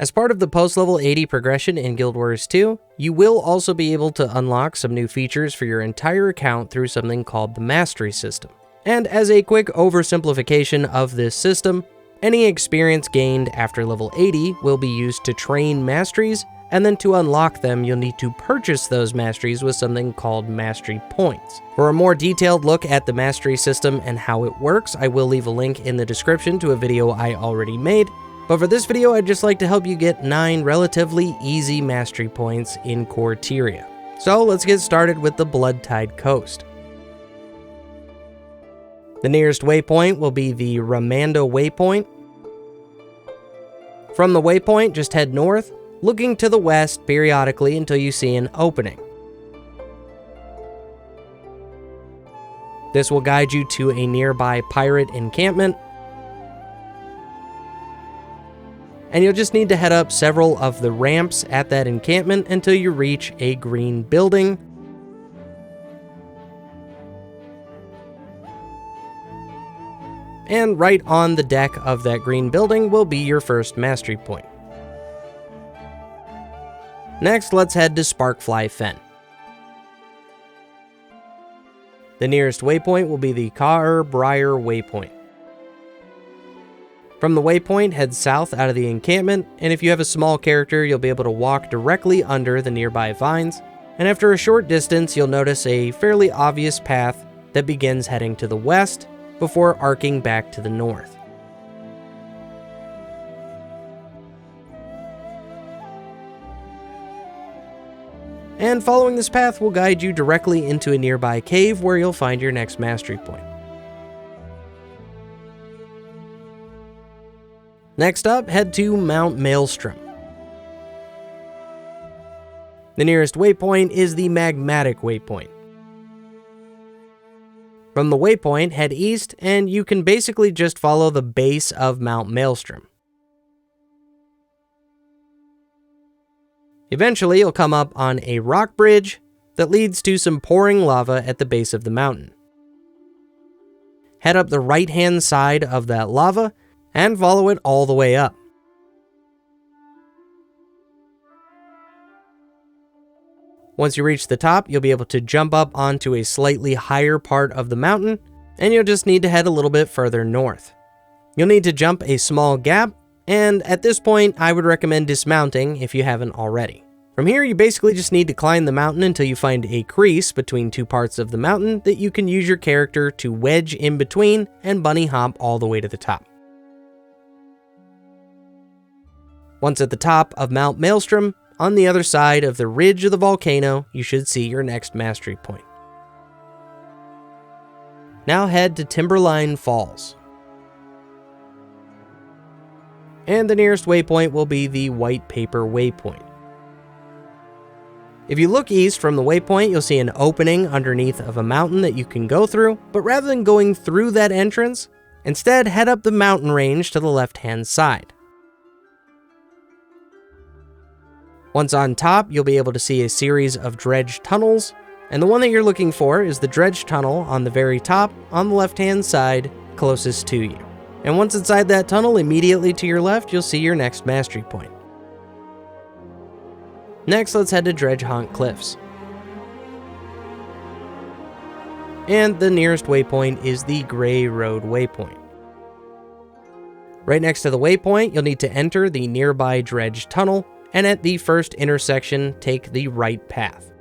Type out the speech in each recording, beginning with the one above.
As part of the post-level 80 progression in Guild Wars 2, you will also be able to unlock some new features for your entire account through something called the Mastery system. And as a quick oversimplification of this system, any experience gained after level 80 will be used to train Masteries, and then to unlock them, you'll need to purchase those Masteries with something called Mastery Points. For a more detailed look at the Mastery system and how it works, I will leave a link in the description to a video I already made. But for this video, I'd just like to help you get 9 relatively easy Mastery Points in core Tyria. So let's get started with the Bloodtide Coast. The nearest waypoint will be the Ramanda waypoint. From the waypoint, just head north, looking to the west periodically until you see an opening. This will guide you to a nearby pirate encampment, and you'll just need to head up several of the ramps at that encampment until you reach a green building. And right on the deck of that green building will be your first mastery point. Next, let's head to Sparkfly Fen. The nearest waypoint will be the Briar waypoint. From the waypoint, head south out of the encampment, and if you have a small character, you'll be able to walk directly under the nearby vines, and after a short distance, you'll notice a fairly obvious path that begins heading to the west before arcing back to the north. And following this path will guide you directly into a nearby cave where you'll find your next mastery point. Next up, head to Mount Maelstrom. The nearest waypoint is the Magmatic waypoint. From the waypoint, head east, and you can basically just follow the base of Mount Maelstrom. Eventually, you'll come up on a rock bridge that leads to some pouring lava at the base of the mountain. Head up the right-hand side of that lava, and follow it all the way up. Once you reach the top, you'll be able to jump up onto a slightly higher part of the mountain, and you'll just need to head a little bit further north. You'll need to jump a small gap, and at this point, I would recommend dismounting if you haven't already. From here, you basically just need to climb the mountain until you find a crease between two parts of the mountain that you can use your character to wedge in between and bunny hop all the way to the top. Once at the top of Mount Maelstrom, on the other side of the ridge of the volcano, you should see your next mastery point. Now head to Timberline Falls. And the nearest waypoint will be the White Paper waypoint. If you look east from the waypoint, you'll see an opening underneath of a mountain that you can go through, but rather than going through that entrance, instead head up the mountain range to the left-hand side. Once on top, you'll be able to see a series of dredge tunnels, and the one that you're looking for is the dredge tunnel on the very top on the left-hand side closest to you. And once inside that tunnel, immediately to your left, you'll see your next mastery point. Next, let's head to Dredgehaunt Cliffs. And the nearest waypoint is the Gray Road waypoint. Right next to the waypoint, you'll need to enter the nearby dredge tunnel, and at the first intersection, take the right path.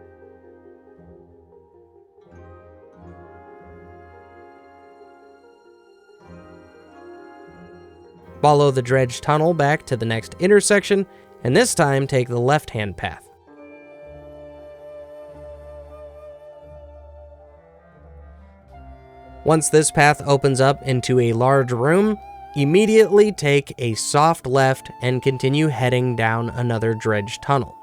Follow the dredge tunnel back to the next intersection, and this time take the left-hand path. Once this path opens up into a large room, immediately take a soft left and continue heading down another dredge tunnel.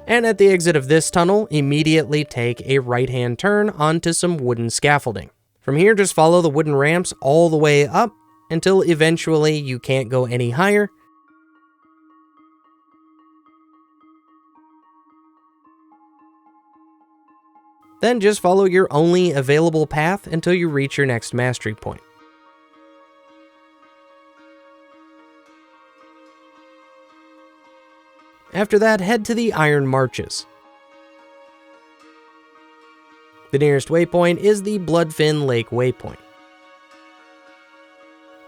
And at the exit of this tunnel, immediately take a right-hand turn onto some wooden scaffolding. From here, just follow the wooden ramps all the way up until eventually you can't go any higher. Then just follow your only available path until you reach your next mastery point. After that, head to the Iron Marches. The nearest waypoint is the Bloodfin Lake waypoint.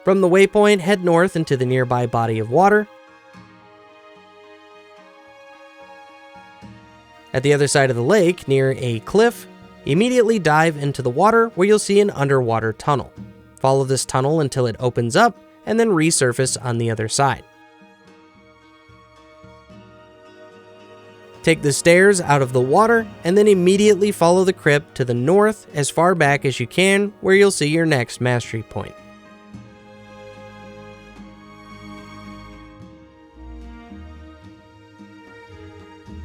From the waypoint, head north into the nearby body of water. At the other side of the lake, near a cliff, immediately dive into the water where you'll see an underwater tunnel. Follow this tunnel until it opens up, and then resurface on the other side. Take the stairs out of the water, and then immediately follow the crypt to the north as far back as you can, where you'll see your next mastery point.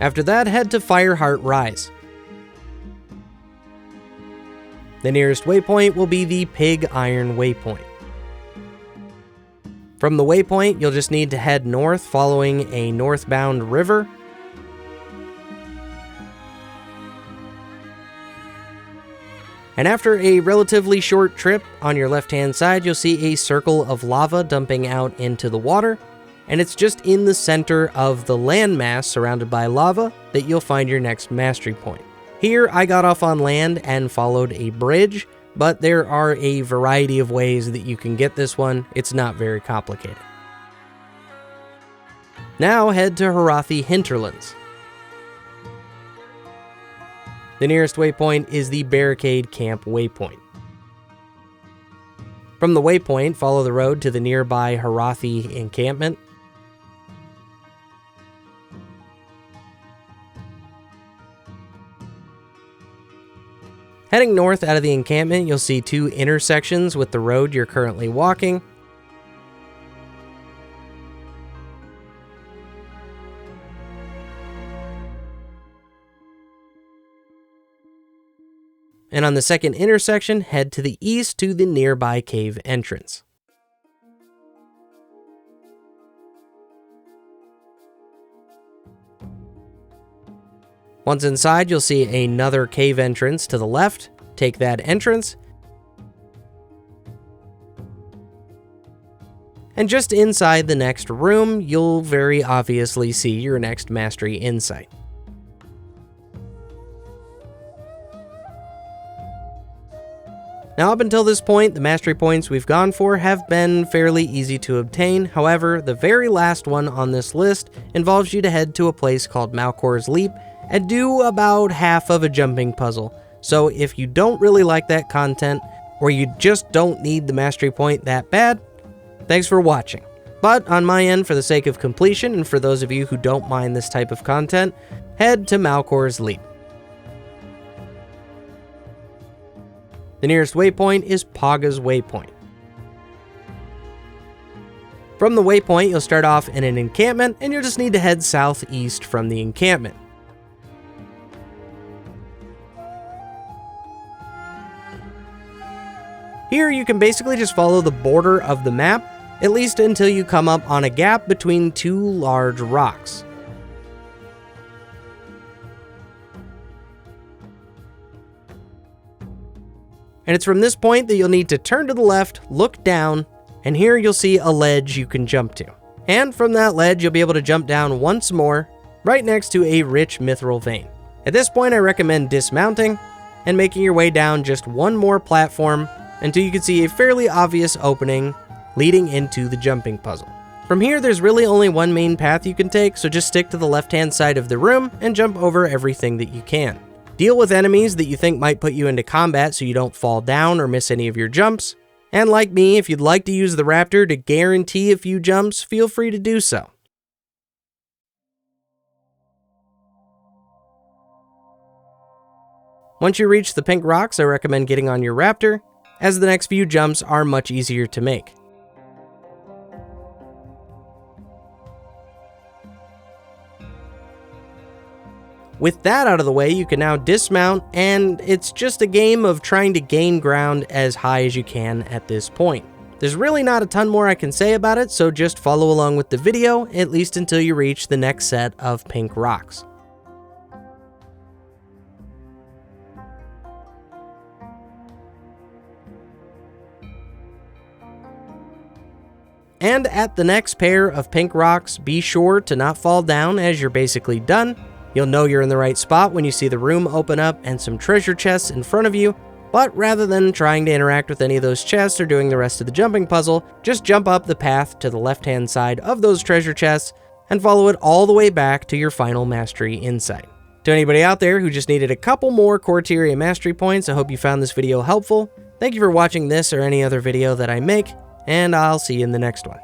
After that, head to Fireheart Rise. The nearest waypoint will be the Pig Iron waypoint. From the waypoint, you'll just need to head north following a northbound river. And after a relatively short trip, on your left-hand side, you'll see a circle of lava dumping out into the water, and it's just in the center of the landmass surrounded by lava that you'll find your next mastery point. Here, I got off on land and followed a bridge, but there are a variety of ways that you can get this one. It's not very complicated. Now head to Harathi Hinterlands. The nearest waypoint is the Barricade Camp waypoint. From the waypoint, follow the road to the nearby Harathi encampment. Heading north out of the encampment, you'll see two intersections with the road you're currently walking. And on the second intersection, head to the east to the nearby cave entrance. Once inside, you'll see another cave entrance to the left. Take that entrance. And just inside the next room, you'll very obviously see your next mastery insight. Now, up until this point, the mastery points we've gone for have been fairly easy to obtain. However, the very last one on this list involves you to head to a place called Malchor's Leap and do about half of a jumping puzzle. So if you don't really like that content, or you just don't need the mastery point that bad, thanks for watching. But on my end, for the sake of completion, and for those of you who don't mind this type of content, head to Malchor's Leap. The nearest waypoint is Paga's waypoint. From the waypoint, you'll start off in an encampment, and you'll just need to head southeast from the encampment. Here, you can basically just follow the border of the map, at least until you come up on a gap between two large rocks. And it's from this point that you'll need to turn to the left, look down, and here you'll see a ledge you can jump to. And from that ledge, you'll be able to jump down once more, right next to a rich mithril vein. At this point, I recommend dismounting and making your way down just one more platform until you can see a fairly obvious opening leading into the jumping puzzle. From here, there's really only one main path you can take, so just stick to the left-hand side of the room and jump over everything that you can. Deal with enemies that you think might put you into combat so you don't fall down or miss any of your jumps. And like me, if you'd like to use the raptor to guarantee a few jumps, feel free to do so. Once you reach the pink rocks, I recommend getting on your raptor, as the next few jumps are much easier to make. With that out of the way, you can now dismount, and it's just a game of trying to gain ground as high as you can at this point. There's really not a ton more I can say about it, so just follow along with the video, at least until you reach the next set of pink rocks. And at the next pair of pink rocks, be sure to not fall down as you're basically done. You'll know you're in the right spot when you see the room open up and some treasure chests in front of you, but rather than trying to interact with any of those chests or doing the rest of the jumping puzzle, just jump up the path to the left-hand side of those treasure chests and follow it all the way back to your final mastery insight. To anybody out there who just needed a couple more core Tyria mastery points, I hope you found this video helpful. Thank you for watching this or any other video that I make, and I'll see you in the next one.